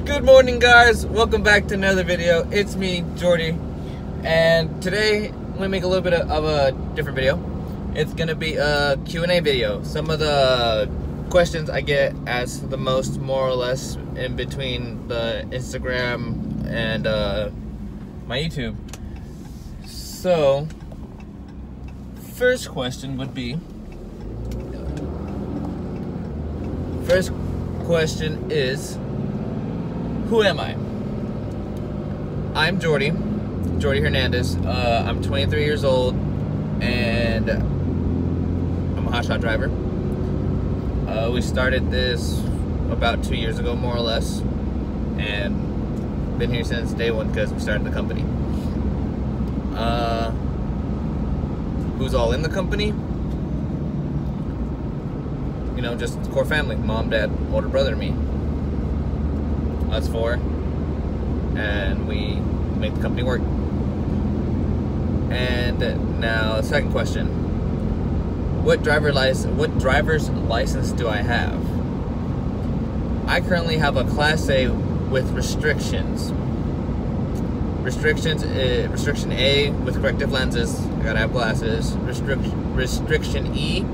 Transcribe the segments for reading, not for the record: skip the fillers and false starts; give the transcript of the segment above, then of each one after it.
Good morning, guys. Welcome back to another video. It's me, Jordy, and today I'm gonna make a little bit of a different video. It's gonna be a Q&A video. Some of the questions I get asked the most, more or less, in between the Instagram and my YouTube. So, first question is, who am I? I'm Jordy Hernandez. I'm 23 years old, and I'm a hotshot driver. We started this about 2 years ago, more or less, and been here since day one because we started the company. Who's all in the company? You know, just core family: mom, dad, older brother, me. Us four, and we make the company work. And now, second question: what driver's license do I have? I currently have a Class A with restrictions. Restriction A with corrective lenses. I gotta have glasses. Restriction E: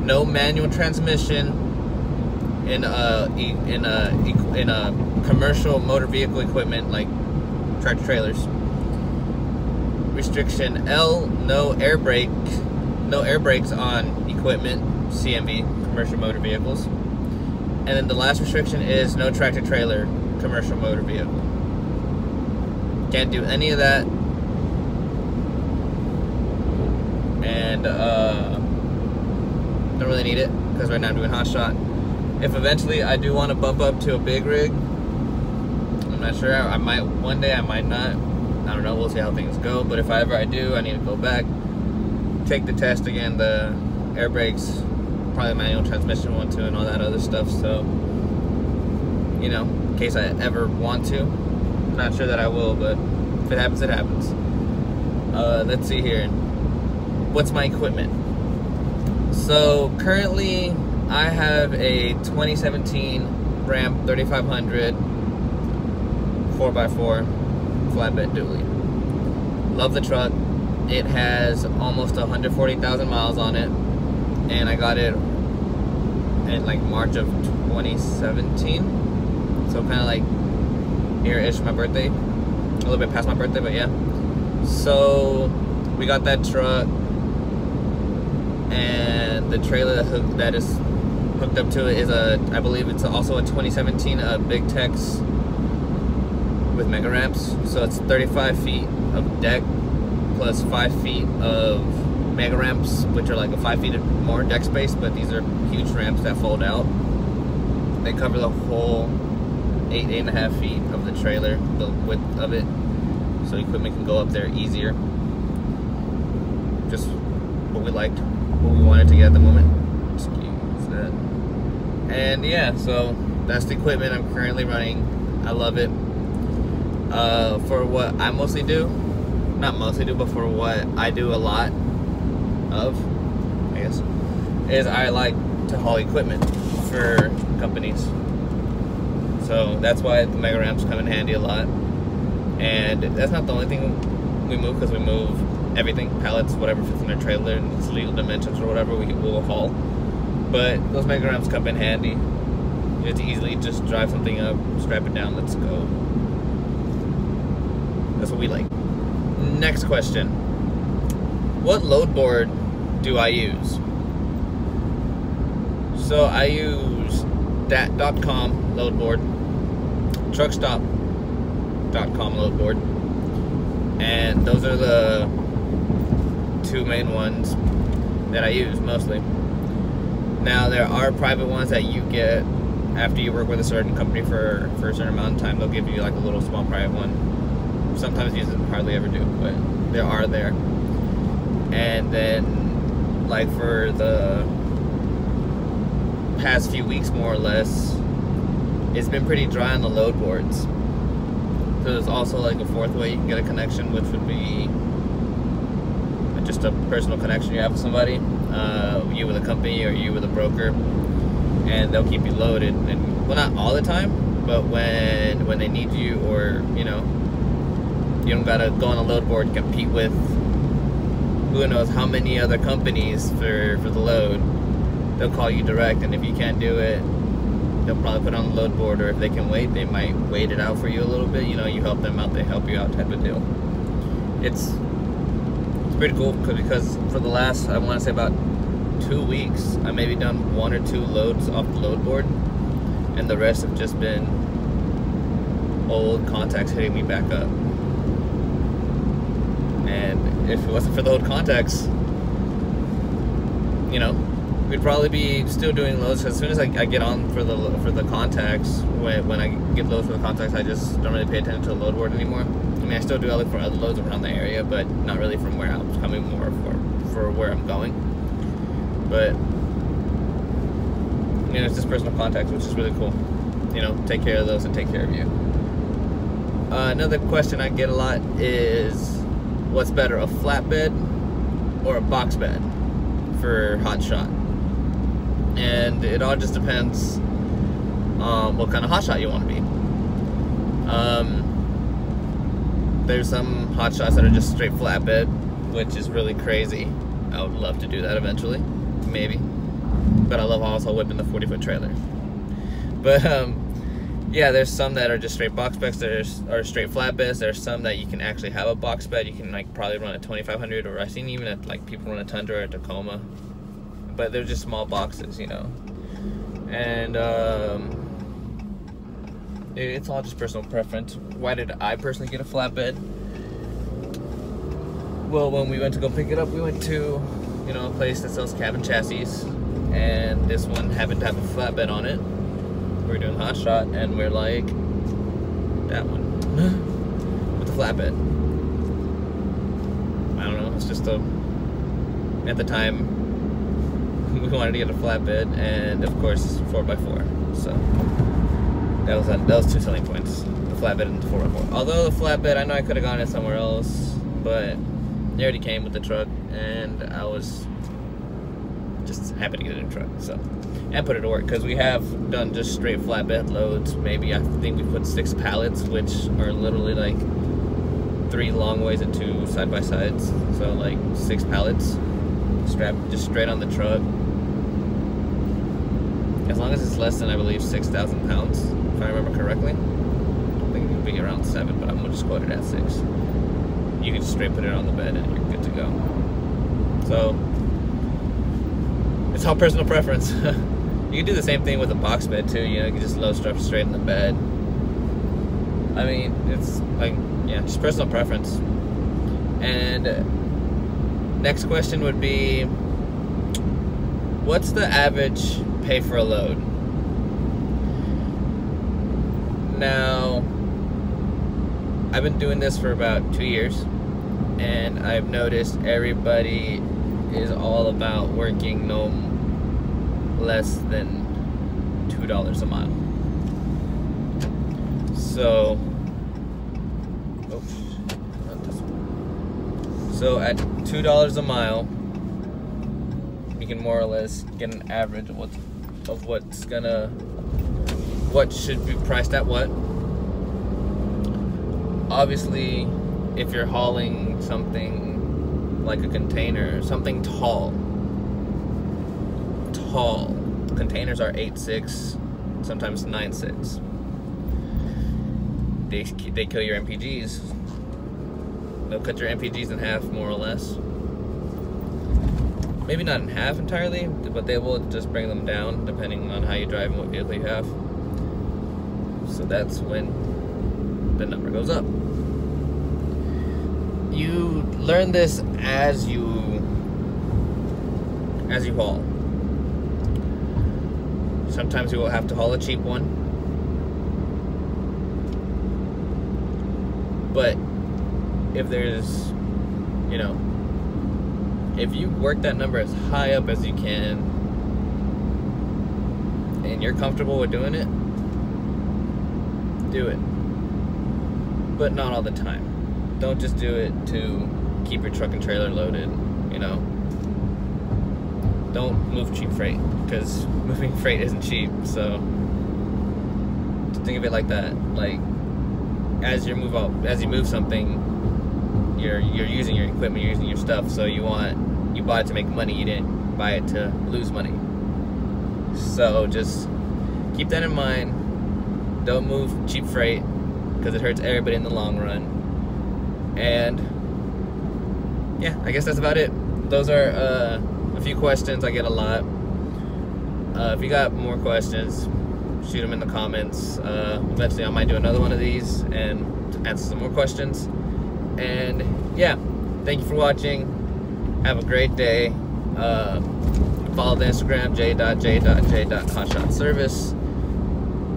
no manual transmission in a commercial motor vehicle equipment like tractor trailers. Restriction L: no air brakes on equipment, CMV, commercial motor vehicles. And then the last restriction is no tractor trailer, commercial motor vehicle. Can't do any of that. And don't really need it because right now I'm doing hotshot. If eventually I do want to bump up to a big rig, I'm not sure. I might one day, I might not. I don't know. We'll see how things go. But if I do, I need to go back, take the test again, the air brakes, probably manual transmission one too, and all that other stuff. So, you know, in case I ever want to. Not sure that I will, but if it happens, it happens. Let's see here. What's my equipment? So currently, I have a 2017 Ram 3500 4x4 flatbed dually. Love the truck. It has almost 140,000 miles on it, and I got it in like March of 2017. So kind of like near-ish my birthday, a little bit past my birthday, but yeah. So we got that truck, and the trailer that is hooked up to it is I believe it's also a 2017 Big Tex with mega ramps. So it's 35 feet of deck plus 5 feet of mega ramps, which are like a 5 feet more deck space, but these are huge ramps that fold out. They cover the whole 8.5 feet of the trailer, the width of it, so equipment can go up there easier. Just what we liked, what we wanted to get at the moment. Excuse that. And yeah, so that's the equipment I'm currently running. I love it. For what I mostly do, not mostly do, but for what I do a lot of, I guess, is I like to haul equipment for companies. So that's why the mega ramps come in handy a lot. And that's not the only thing we move, because we move everything, pallets, whatever fits in our trailer and its legal dimensions or whatever, we will haul. But those mega ramps come in handy. You have to easily just drive something up, strap it down, let's go. That's what we like. Next question: what load board do I use? So I use dat.com load board, truckstop.com load board, and those are the two main ones that I use mostly. Now there are private ones that you get after you work with a certain company for a certain amount of time. They'll give you like a little small private one. Sometimes use it, hardly ever do, but there are there. And then like for the past few weeks, more or less, it's been pretty dry on the load boards. So there's also like a fourth way you can get a connection, which would be just a personal connection you have with somebody, you with a company or you with a broker, and they'll keep you loaded. And well, not all the time, but when they need you, or you know, you don't gotta go on a load board and compete with who knows how many other companies for the load. They'll call you direct, and if you can't do it, they'll probably put it on the load board, or if they can wait, they might wait it out for you a little bit. You know, you help them out, they help you out, type of deal. It's pretty cool because for the last, I want to say about 2 weeks, I maybe done 1 or 2 loads off the load board, and the rest have just been old contacts hitting me back up. And if it wasn't for the old contacts, you know, we'd probably be still doing loads. As soon as I get on for the contacts, when I get loads for the contacts, I just don't really pay attention to the load board anymore. I mean, I still do look for other loads around the area, but not really from where I'm coming, more for where I'm going. But you know, it's just personal contacts, which is really cool. You know, take care of those and take care of you. Another question I get a lot is, what's better, a flatbed or a box bed for hot shot? And it all just depends on what kind of hot shot you want to be. There's some hot shots that are just straight flatbed, which is really crazy. I would love to do that eventually, maybe. But I love also whipping the 40-foot trailer. But yeah, there's some that are just straight box beds, or straight flatbeds. There's some that you can actually have a box bed. You can like probably run a 2500, or I've seen even at like people run a Tundra or a Tacoma. But they're just small boxes, you know. And it's all just personal preference. Why did I personally get a flatbed? Well, when we went to go pick it up, we went to, you know, a place that sells cabin chassis, and this one happened to have a flatbed on it. We were doing hot shot, and we're like, that one with the flatbed. I don't know. It's just at the time, we wanted to get a flatbed, and of course 4x4. So that was 2 selling points: the flatbed and the 4x4. Although the flatbed, I know I could have gone it somewhere else, but it already came with the truck, and I was just happy to get it in the truck. So, and put it to work, because we have done just straight flatbed loads. Maybe I think we put 6 pallets, which are literally like 3 long ways and 2 side by sides. So like 6 pallets strapped just straight on the truck. As long as it's less than, I believe, 6,000 pounds, if I remember correctly. I think it would be around 7, but I'm gonna just quote it at 6. You can just straight put it on the bed and you're good to go. So it's all personal preference. You can do the same thing with a box bed too. You know, you can just load stuff straight in the bed. I mean, it's like, yeah, just personal preference. And next question would be, what's the average pay for a load? Now, I've been doing this for about 2 years, and I've noticed everybody is all about working no less than $2 a mile. So, so at $2 a mile, you can more or less get an average of what should be priced at what. Obviously, if you're hauling something like a container, something tall. Containers are 8.6, sometimes 9.6. They kill your MPGs. They'll cut your MPGs in half, more or less. Maybe not in half entirely, but they will just bring them down depending on how you drive and what vehicle you have. So that's when the number goes up. You learn this as you haul. Sometimes you will have to haul a cheap one, but if there's, you know, if you work that number as high up as you can and you're comfortable with doing it, do it. But not all the time. Don't just do it to keep your truck and trailer loaded, you know. Don't move cheap freight, because moving freight isn't cheap. So think of it like that. Like, as you move something, you're using your equipment, you're using your stuff. So you bought it to make money. You didn't buy it to lose money. So just keep that in mind. Don't move cheap freight, because it hurts everybody in the long run. And yeah, I guess that's about it. Those are a few questions I get a lot. If you got more questions, shoot them in the comments. Eventually I might do another one of these and answer some more questions. And yeah, thank you for watching. Have a great day. Follow the Instagram, j.j.j.hotshotservice.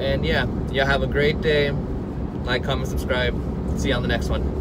And yeah, y'all have a great day. Like, comment, subscribe. See you on the next one.